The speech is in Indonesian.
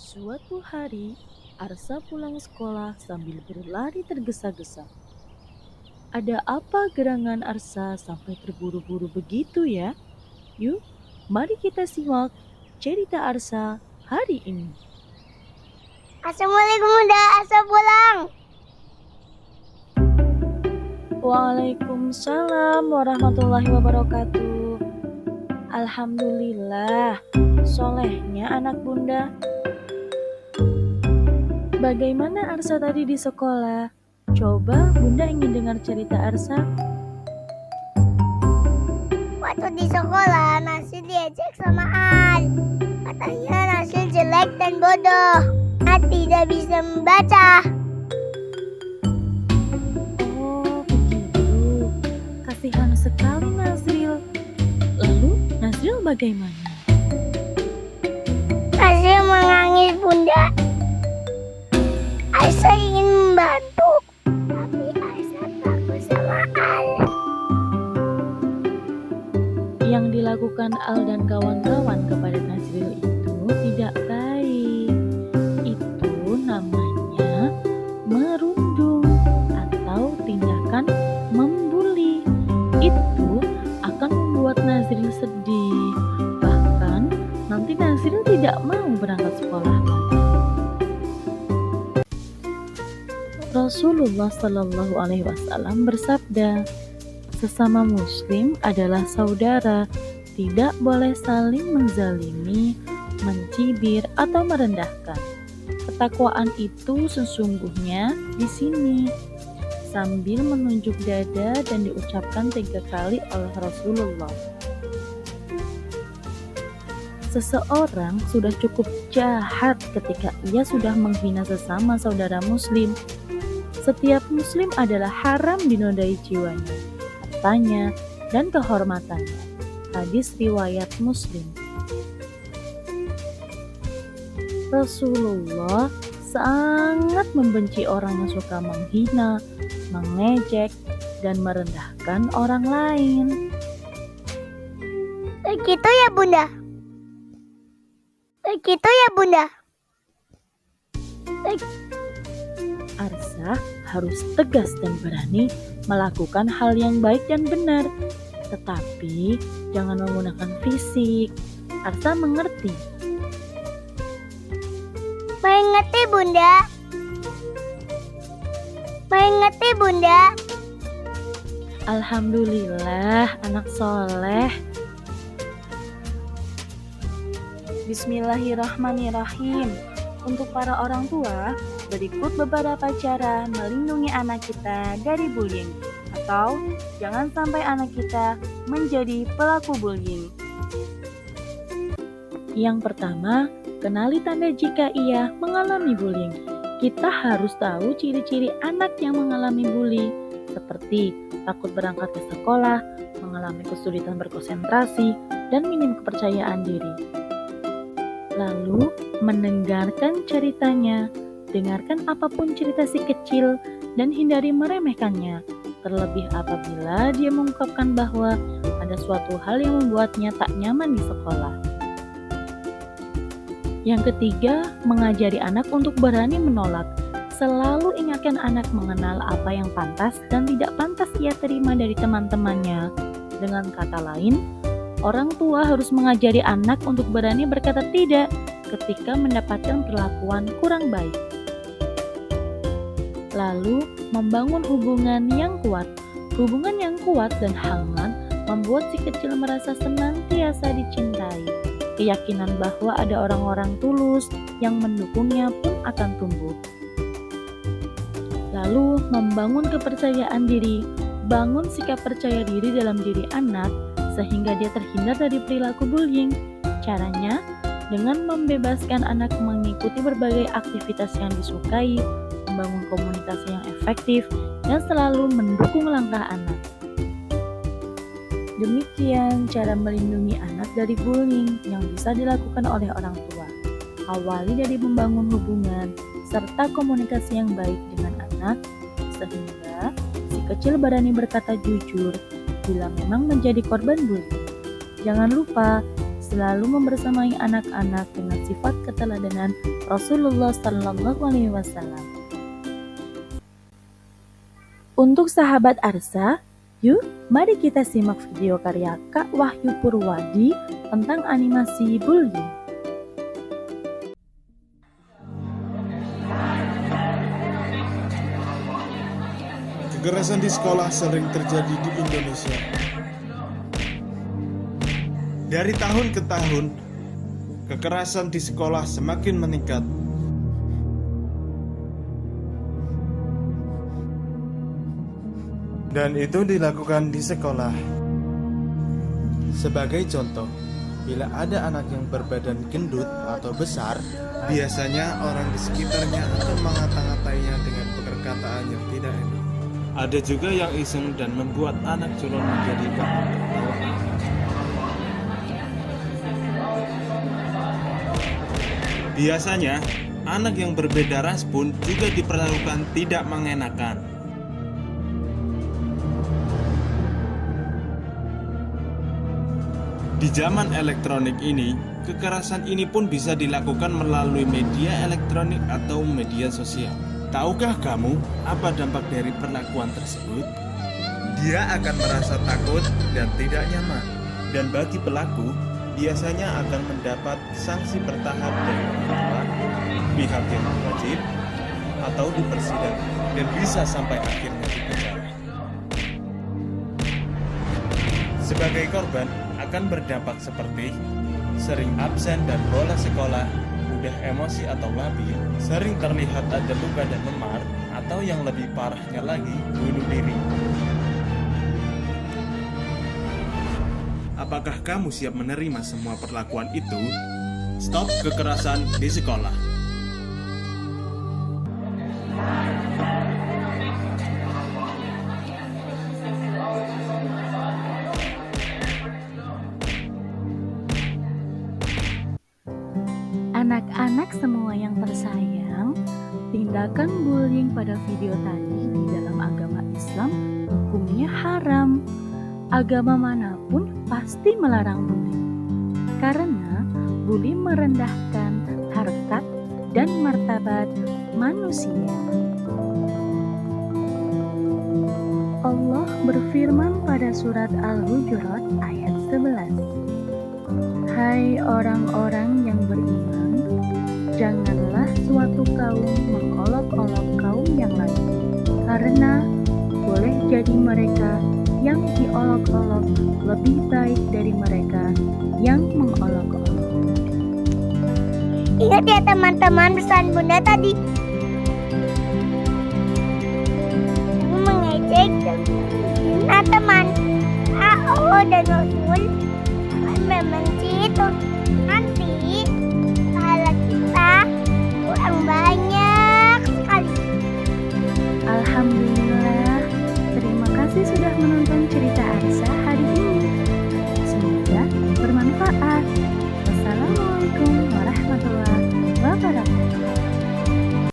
Suatu hari, Arsa pulang sekolah sambil berlari tergesa-gesa. Ada apa gerangan Arsa sampai terburu-buru begitu ya? Yuk, mari kita simak cerita Arsa hari ini. Assalamualaikum Bunda, Asa pulang. Waalaikumsalam warahmatullahi wabarakatuh. Alhamdulillah, solehnya anak bunda. Bagaimana Arsa tadi di sekolah? Coba bunda ingin dengar cerita Arsa. Waktu di sekolah, Nasil diajak sama Al. Katanya Nasil jelek dan bodoh. Al tidak bisa membaca. Oh, begitu. Kasihan sekali Nazril. Lalu Nazril bagaimana? Nasil menangis Bunda. Aisyah ingin membantu, tapi Aisyah takut sama Al. Yang dilakukan Al dan kawan-kawan kepada Nazril itu tidak baik. Itu namanya merundung atau tindakan membuli. Itu akan membuat Nazril sedih. Bahkan nanti Nazril tidak mau berangkat sekolah lagi. Rasulullah Shallallahu Alaihi Wasallam bersabda, sesama Muslim adalah saudara, tidak boleh saling menzalimi, mencibir atau merendahkan. Ketakwaan itu sesungguhnya di sini, sambil menunjuk dada dan diucapkan 3 kali oleh Rasulullah. Seseorang sudah cukup jahat ketika ia sudah menghina sesama saudara Muslim. Setiap Muslim adalah haram dinodai jiwanya, hartanya, dan kehormatannya. Hadis riwayat Muslim. Rasulullah sangat membenci orang yang suka menghina, mengejek, dan merendahkan orang lain. Begitu ya Bunda. Begitu ya Bunda. Arsa harus tegas dan berani melakukan hal yang baik dan benar, tetapi jangan menggunakan fisik. Arsa mengerti. Mengerti Bunda. Mengerti Bunda. Alhamdulillah, anak soleh. Bismillahirrahmanirrahim. Untuk para orang tua, berikut beberapa cara melindungi anak kita dari bullying, atau jangan sampai anak kita menjadi pelaku bullying. Yang pertama, kenali tanda jika ia mengalami bullying. Kita harus tahu ciri-ciri anak yang mengalami bullying, seperti takut berangkat ke sekolah, mengalami kesulitan berkonsentrasi, dan minim kepercayaan diri. Lalu, mendengarkan ceritanya. Dengarkan apapun cerita si kecil dan hindari meremehkannya, terlebih apabila dia mengungkapkan bahwa ada suatu hal yang membuatnya tak nyaman di sekolah. Yang ketiga, mengajari anak untuk berani menolak. Selalu ingatkan anak mengenal apa yang pantas dan tidak pantas ia terima dari teman-temannya. Dengan kata lain, orang tua harus mengajari anak untuk berani berkata tidak ketika mendapatkan perlakuan kurang baik. Lalu, membangun hubungan yang kuat. Hubungan yang kuat dan hangat membuat si kecil merasa senantiasa dicintai. Keyakinan bahwa ada orang-orang tulus yang mendukungnya pun akan tumbuh. Lalu, membangun kepercayaan diri. Bangun sikap percaya diri dalam diri anak sehingga dia terhindar dari perilaku bullying. Caranya, dengan membebaskan anak mengikuti berbagai aktivitas yang disukai, membangun komunitas yang efektif, dan selalu mendukung langkah anak. Demikian cara melindungi anak dari bullying yang bisa dilakukan oleh orang tua. Awali dari membangun hubungan serta komunikasi yang baik dengan anak, sehingga si kecil berani berkata jujur bila memang menjadi korban bullying. Jangan lupa, selalu membersamai anak-anak dengan sifat keteladanan Rasulullah SAW. Untuk sahabat Arsa, yuk mari kita simak video karya Kak Wahyu Purwadi tentang animasi bullying. Kekerasan di sekolah sering terjadi di Indonesia. Dari tahun ke tahun, kekerasan di sekolah semakin meningkat. Dan itu dilakukan di sekolah. Sebagai contoh, bila ada anak yang berbadan gendut atau besar, biasanya orang di sekitarnya akan mengata-ngatainya dengan perkataan yang tidak enak. Ada juga yang iseng dan membuat anak culun menjadi bahan tertawaan. Biasanya, anak yang berbeda ras pun juga diperlakukan tidak mengenakan. Di zaman elektronik ini, kekerasan ini pun bisa dilakukan melalui media elektronik atau media sosial. Tahukah kamu apa dampak dari perlakuan tersebut? Dia akan merasa takut dan tidak nyaman. Dan bagi pelaku, biasanya akan mendapat sanksi bertahap dari orang tua, pihak yang wajib, atau di persidangan, dan bisa sampai akhirnya dipenjara. Sebagai korban, akan berdampak seperti sering absen dan bolos sekolah, mudah emosi atau labil, sering terlihat ada luka dan memar, atau yang lebih parahnya lagi, bunuh diri. Apakah kamu siap menerima semua perlakuan itu? Stop kekerasan di sekolah. Anak-anak semua yang tersayang, tindakan bullying pada video tadi di dalam agama Islam hukumnya haram. Agama manapun pasti melarang bullying, karena bullying merendahkan harkat dan martabat manusia. Allah berfirman pada surat Al-Hujurat ayat 11. Hai orang-orang yang beriman, janganlah suatu kaum mengolok-olok kaum yang lain, karena boleh jadi mereka yang diolok-olok lebih baik dari mereka yang mengolok-olok. Ingat ya teman-teman pesan bunda tadi. Kamu mengejek dan menghina teman. Allah dan Rasul akan membenci itu.